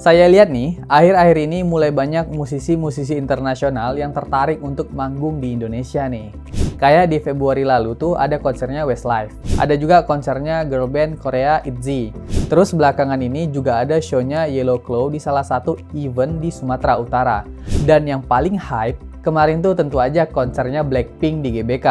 Saya lihat nih, akhir-akhir ini mulai banyak musisi-musisi internasional yang tertarik untuk manggung di Indonesia nih. Kayak di Februari lalu tuh ada konsernya Westlife. Ada juga konsernya girl band Korea ITZY. Terus belakangan ini juga ada show-nya Yellow Claw di salah satu event di Sumatera Utara. Dan yang paling hype, kemarin tuh tentu aja konsernya Blackpink di GBK.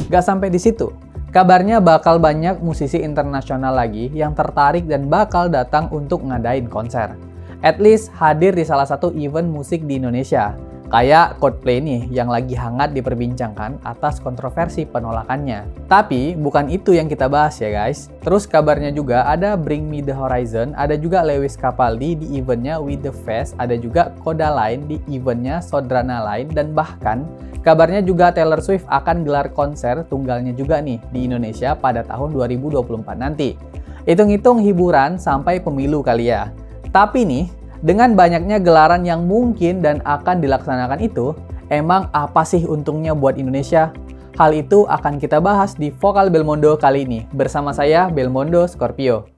Gak sampai di situ. Kabarnya bakal banyak musisi internasional lagi yang tertarik dan bakal datang untuk ngadain konser. At least hadir di salah satu event musik di Indonesia. Kayak Coldplay nih yang lagi hangat diperbincangkan atas kontroversi penolakannya. Tapi bukan itu yang kita bahas ya guys. Terus kabarnya juga ada Bring Me The Horizon, ada juga Lewis Capaldi di eventnya With The Fest, ada juga Codaline di eventnya Sodrana Line, dan bahkan kabarnya juga Taylor Swift akan gelar konser tunggalnya juga nih di Indonesia pada tahun 2024 nanti. Hitung-hitung hiburan sampai pemilu kali ya. Tapi nih, dengan banyaknya gelaran yang mungkin dan akan dilaksanakan itu, emang apa sih untungnya buat Indonesia? Hal itu akan kita bahas di Vokal Belmondo kali ini. Bersama saya, Belmondo Scorpio.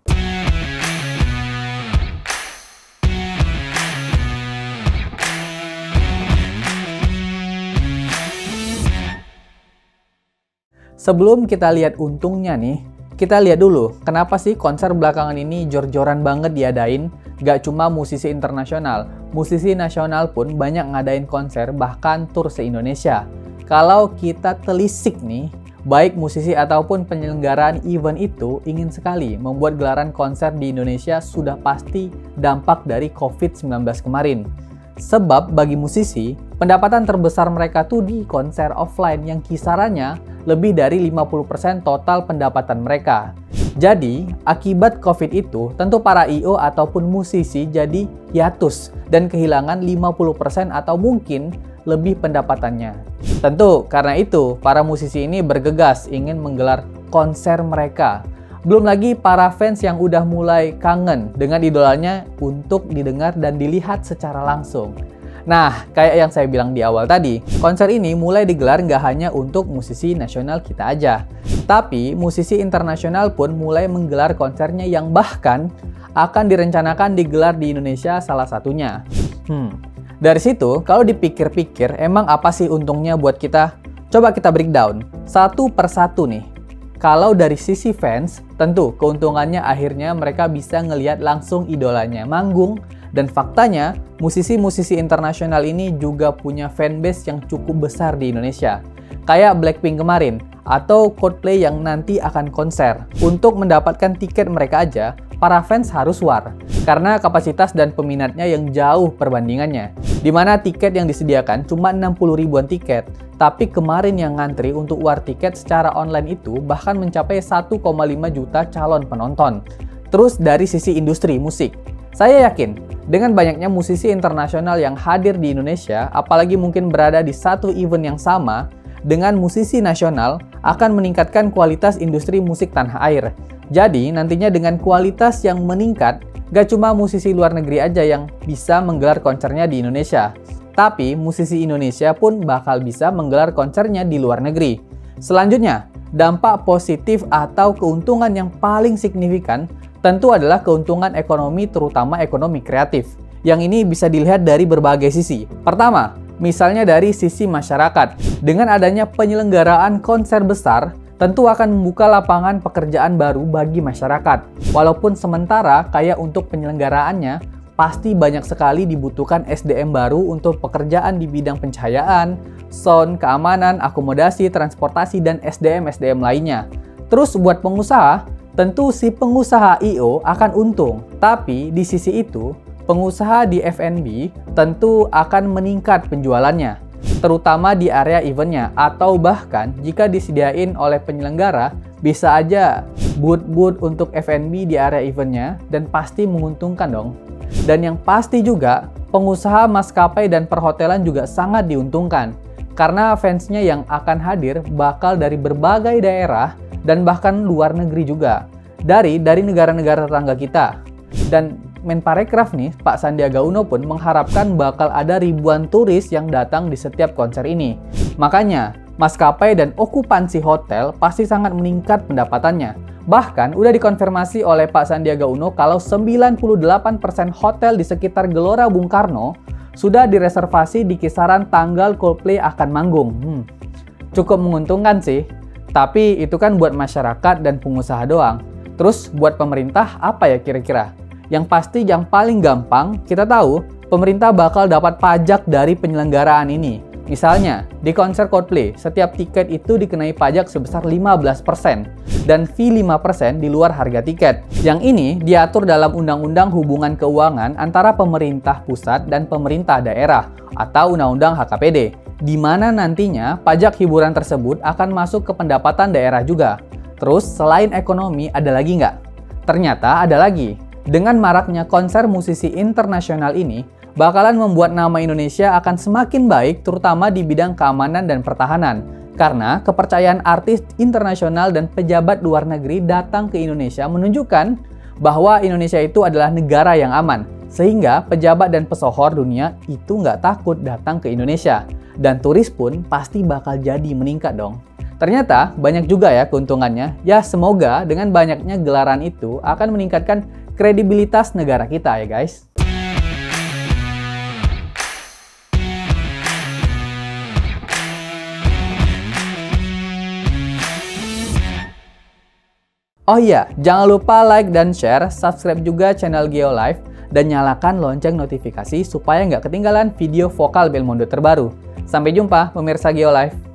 Sebelum kita lihat untungnya nih, kita lihat dulu kenapa sih konser belakangan ini jor-joran banget diadain. Gak cuma musisi internasional, musisi nasional pun banyak ngadain konser bahkan tur se-Indonesia. Kalau kita telisik nih, baik musisi ataupun penyelenggaraan event itu ingin sekali membuat gelaran konser di Indonesia, sudah pasti dampak dari COVID-19 kemarin. Sebab bagi musisi, pendapatan terbesar mereka tuh di konser offline yang kisarannya lebih dari 50% total pendapatan mereka. Jadi, akibat COVID itu, tentu para I.O ataupun musisi jadi hiatus dan kehilangan 50% atau mungkin lebih pendapatannya. Tentu, karena itu, para musisi ini bergegas ingin menggelar konser mereka. Belum lagi para fans yang udah mulai kangen dengan idolanya untuk didengar dan dilihat secara langsung. Nah, kayak yang saya bilang di awal tadi, konser ini mulai digelar nggak hanya untuk musisi nasional kita aja. Tapi, musisi internasional pun mulai menggelar konsernya yang bahkan akan direncanakan digelar di Indonesia salah satunya. Dari situ, kalau dipikir-pikir, emang apa sih untungnya buat kita? Coba kita breakdown, satu persatu nih. Kalau dari sisi fans, tentu keuntungannya akhirnya mereka bisa ngelihat langsung idolanya manggung. Dan faktanya, musisi-musisi internasional ini juga punya fanbase yang cukup besar di Indonesia. Kayak Blackpink kemarin, atau Coldplay yang nanti akan konser. Untuk mendapatkan tiket mereka aja, para fans harus war. Karena kapasitas dan peminatnya yang jauh perbandingannya. Dimana tiket yang disediakan cuma 60 ribuan tiket. Tapi kemarin yang ngantri untuk war tiket secara online itu bahkan mencapai 1,5 juta calon penonton. Terus dari sisi industri musik, saya yakin dengan banyaknya musisi internasional yang hadir di Indonesia, apalagi mungkin berada di satu event yang sama dengan musisi nasional, akan meningkatkan kualitas industri musik tanah air. Jadi nantinya dengan kualitas yang meningkat, gak cuma musisi luar negeri aja yang bisa menggelar konsernya di Indonesia, tapi musisi Indonesia pun bakal bisa menggelar konsernya di luar negeri. Selanjutnya, dampak positif atau keuntungan yang paling signifikan tentu adalah keuntungan ekonomi, terutama ekonomi kreatif. Yang ini bisa dilihat dari berbagai sisi. Pertama, misalnya dari sisi masyarakat. Dengan adanya penyelenggaraan konser besar, tentu akan membuka lapangan pekerjaan baru bagi masyarakat. Walaupun sementara kayak untuk penyelenggaraannya, pasti banyak sekali dibutuhkan SDM baru untuk pekerjaan di bidang pencahayaan, sound, keamanan, akomodasi, transportasi, dan SDM-SDM lainnya. Terus buat pengusaha, tentu si pengusaha I.O akan untung. Tapi di sisi itu, pengusaha di F&B tentu akan meningkat penjualannya, terutama di area eventnya, atau bahkan jika disediain oleh penyelenggara, bisa aja booth-booth untuk F&B di area eventnya, dan pasti menguntungkan dong. Dan yang pasti juga, pengusaha maskapai dan perhotelan juga sangat diuntungkan, karena fansnya yang akan hadir bakal dari berbagai daerah, dan bahkan luar negeri juga, dari negara-negara tetangga kita. Dan Menparekraf nih, Pak Sandiaga Uno pun mengharapkan bakal ada ribuan turis yang datang di setiap konser ini. Makanya, maskapai dan okupansi hotel pasti sangat meningkat pendapatannya. Bahkan udah dikonfirmasi oleh Pak Sandiaga Uno kalau 98% hotel di sekitar Gelora Bung Karno sudah direservasi di kisaran tanggal Coldplay akan manggung. Cukup menguntungkan sih, tapi itu kan buat masyarakat dan pengusaha doang. Terus buat pemerintah apa ya kira-kira? Yang pasti yang paling gampang kita tahu, pemerintah bakal dapat pajak dari penyelenggaraan ini. Misalnya, di konser Coldplay, setiap tiket itu dikenai pajak sebesar 15% dan fee 5% di luar harga tiket. Yang ini diatur dalam Undang-Undang Hubungan Keuangan antara pemerintah pusat dan pemerintah daerah atau Undang-Undang HKPD, di mana nantinya pajak hiburan tersebut akan masuk ke pendapatan daerah juga. Terus, selain ekonomi, ada lagi nggak? Ternyata ada lagi. Dengan maraknya konser musisi internasional ini, bakalan membuat nama Indonesia akan semakin baik terutama di bidang keamanan dan pertahanan. Karena kepercayaan artis internasional dan pejabat luar negeri datang ke Indonesia menunjukkan bahwa Indonesia itu adalah negara yang aman. Sehingga pejabat dan pesohor dunia itu nggak takut datang ke Indonesia. Dan turis pun pasti bakal jadi meningkat dong. Ternyata banyak juga ya keuntungannya. Ya semoga dengan banyaknya gelaran itu akan meningkatkan kredibilitas negara kita ya guys. Oh iya, jangan lupa like dan share, subscribe juga channel Geolive, dan nyalakan lonceng notifikasi supaya nggak ketinggalan video vokal Belmondo terbaru. Sampai jumpa pemirsa Geolive.